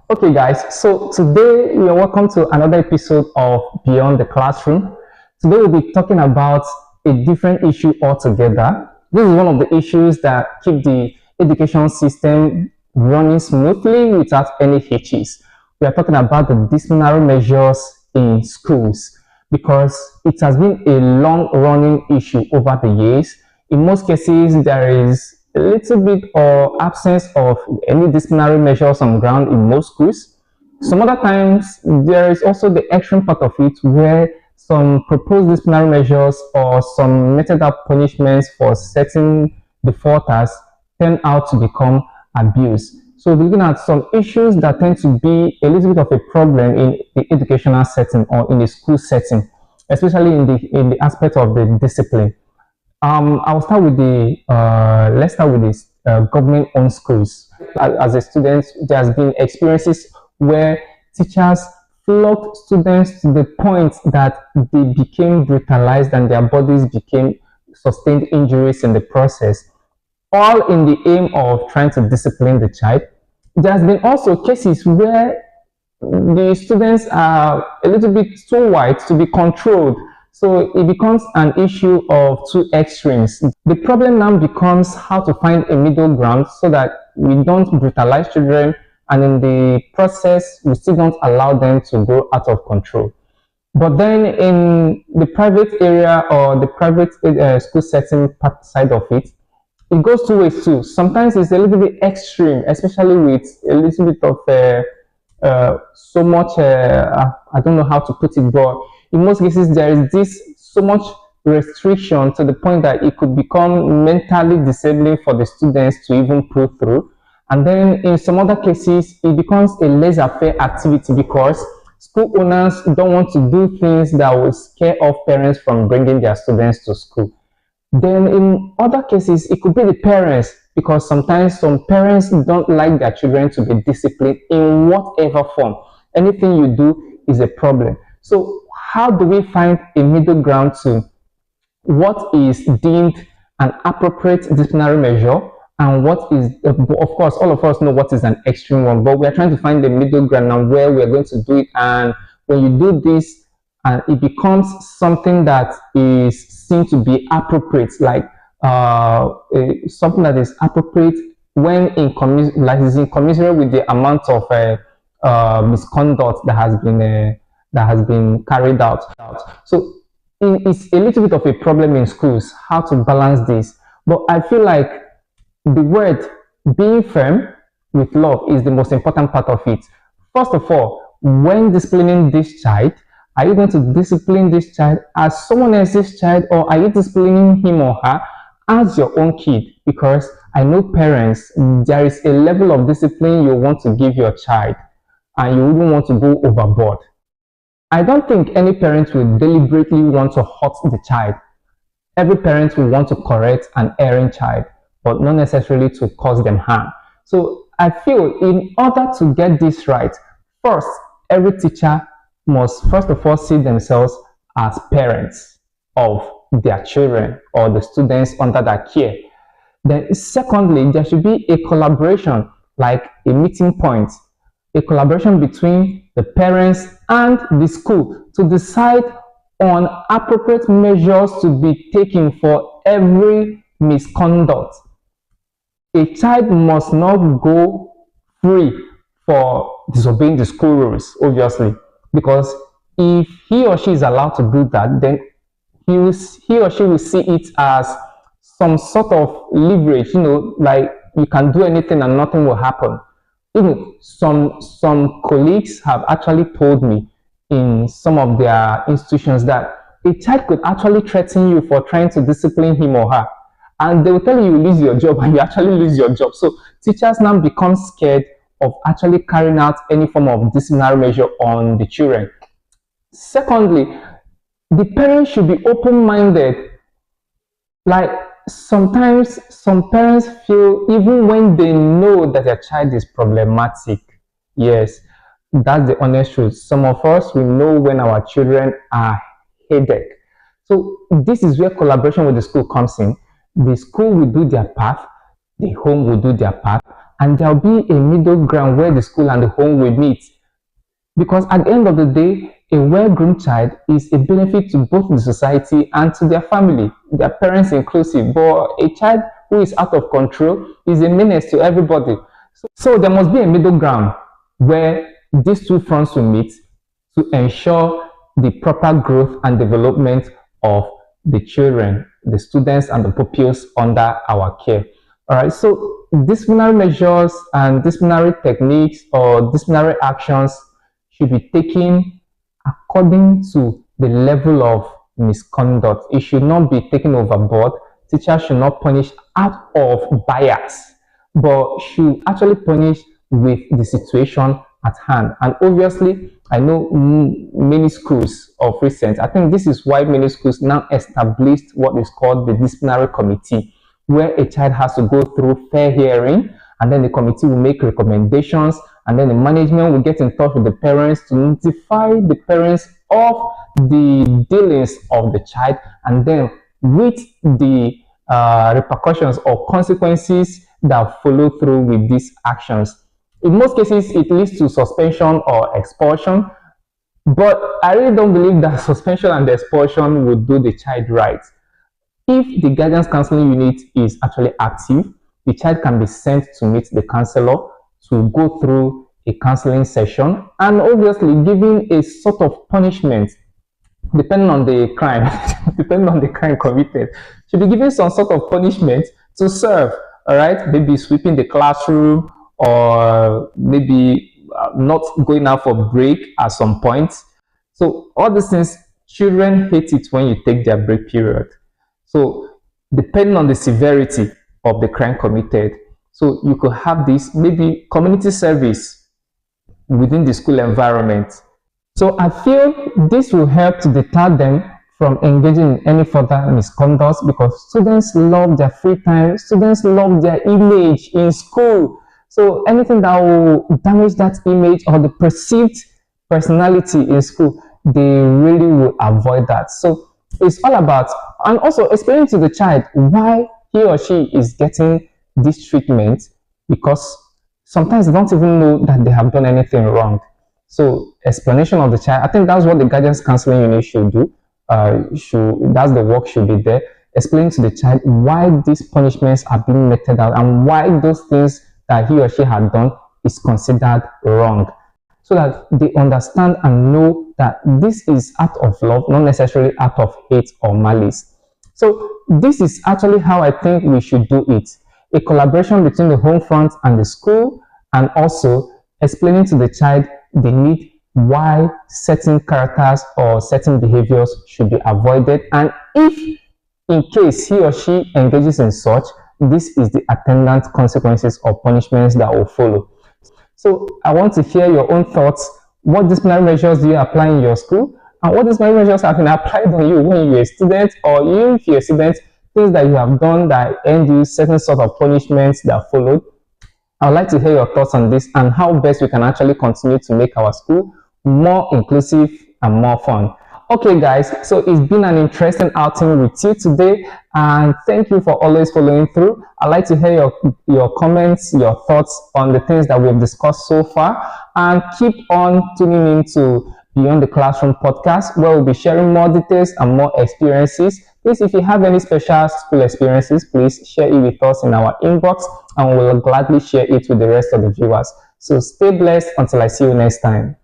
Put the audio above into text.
Okay, guys, so today you are welcome to another episode of Beyond the Classroom. Today we'll be talking about a different issue altogether. This is one of the issues that keep the education system running smoothly without any hitches. We are talking about the disciplinary measures in schools because it has been a long running issue over the years. In most cases, there is a little bit or absence of any disciplinary measures on ground in most schools. Some other times, there is also the extreme part of it where some proposed disciplinary measures or some meted out punishments for certain defaulters turn out to become abuse. So we're looking at some issues that tend to be a little bit of a problem in the educational setting or in the school setting, especially in the aspect of the discipline. I'll start with the let's start with this government-owned schools. As a student, there has been experiences where teachers flogged students to the point that they became brutalized and their bodies became sustained injuries in the process, all in the aim of trying to discipline the child. There has been also cases where the students are a little bit too white to be controlled. So it becomes an issue of two extremes. The problem now becomes how to find a middle ground so that we don't brutalize children and in the process we still don't allow them to grow out of control. But then in the private area or the private school setting side of it, it goes two ways too. Sometimes it's a little bit extreme, especially with a little bit of so much I don't know how to put it, but in most cases there is this so much restriction to the point that it could become mentally disabling for the students to even pull through. And then in some other cases it becomes a laissez-faire activity because school owners don't want to do things that will scare off parents from bringing their students to school. Then in other cases it could be the parents, because sometimes some parents don't like their children to be disciplined in whatever form. Anything you do is a problem. So how do we find a middle ground to what is deemed an appropriate disciplinary measure and what is, of course, all of us know what is an extreme one, but we are trying to find the middle ground and where we are going to do it. And when you do this, and it becomes something that is seen to be appropriate, like something that is appropriate when is in commiserate with the amount of misconduct that has been carried out. So it's a little bit of a problem in schools how to balance this. But I feel like the word being firm with love is the most important part of it. First of all, when disciplining this child, are you going to discipline this child as someone else's child, or are you disciplining him or her as your own kid? Because I know parents, there is a level of discipline you want to give your child and you wouldn't want to go overboard. I don't think any parent will deliberately want to hurt the child. Every parent will want to correct an erring child, but not necessarily to cause them harm. So I feel in order to get this right, first, every teacher must first of all see themselves as parents of their children or the students under their care. Then secondly, there should be a collaboration, like a meeting point, a collaboration between the parents and the school to decide on appropriate measures to be taken for every misconduct. A child must not go free for disobeying the school rules, obviously, because if he or she is allowed to do that, then he or she will see it as some sort of leverage, like you can do anything and nothing will happen. Even some colleagues have actually told me in some of their institutions that a child could actually threaten you for trying to discipline him or her, and they will tell you lose your job, and you actually lose your job. So teachers now become scared of actually carrying out any form of disciplinary measure on the children. Secondly, the parents should be open-minded. Like sometimes some parents feel, even when they know that their child is problematic, yes, that's the honest truth. Some of us, we know when our children are headache. So this is where collaboration with the school comes in. The school will do their part, the home will do their part, and there'll be a middle ground where the school and the home will meet. Because at the end of the day, a well-groomed child is a benefit to both the society and to their family, their parents inclusive. But a child who is out of control is a menace to everybody. So there must be a middle ground where these two fronts will meet to ensure the proper growth and development of the children, the students, and the pupils under our care. All right, so disciplinary measures and disciplinary techniques or disciplinary actions should be taken according to the level of misconduct. It should not be taken overboard. Teachers should not punish out of bias, but should actually punish with the situation at hand. And obviously, I know many schools of recent, I think this is why many schools now established what is called the disciplinary committee, where a child has to go through fair hearing, and then the committee will make recommendations, and then the management will get in touch with the parents to notify the parents of the dealings of the child, and then with the repercussions or consequences that follow through with these actions. In most cases, it leads to suspension or expulsion, but I really don't believe that suspension and expulsion would do the child right. If the guidance counseling unit is actually active, the child can be sent to meet the counselor to go through a counseling session, and obviously given a sort of punishment depending on the crime, depending on the crime committed, should be given some sort of punishment to serve. All right, maybe sweeping the classroom, or maybe not going out for break at some point. So all these things, children hate it when you take their break period. So depending on the severity of the crime committed, so you could have this maybe community service within the school environment. So I feel this will help to deter them from engaging in any further misconduct, because students love their free time, students love their image in school. So anything that will damage that image or the perceived personality in school, they really will avoid that. So it's all about, and also explaining to the child why he or she is getting this treatment, because sometimes they don't even know that they have done anything wrong. So explanation of the child, I think that's what the guidance counseling unit should do. That's the work should be there. Explain to the child why these punishments are being meted out and why those things that he or she had done is considered wrong, so that they understand and know that this is out of love, not necessarily out of hate or malice. So this is actually how I think we should do it. A collaboration between the home front and the school, and also explaining to the child the need why certain characters or certain behaviors should be avoided, and if in case he or she engages in such, this is the attendant consequences or punishments that will follow. So I want to hear your own thoughts. What disciplinary measures do you apply in your school, and what disciplinary measures have been applied on you when you were a student, or even if you're a student, things that you have done that earned you certain sort of punishments that followed? I would like to hear your thoughts on this and how best we can actually continue to make our school more inclusive and more fun. Okay guys, so it's been an interesting outing with you today, and thank you for always following through. I'd like to hear your comments, your thoughts on the things that we've discussed so far, and keep on tuning into Beyond the Classroom podcast, where we'll be sharing more details and more experiences. Please, if you have any special school experiences, please share it with us in our inbox, and we'll gladly share it with the rest of the viewers. So stay blessed until I see you next time.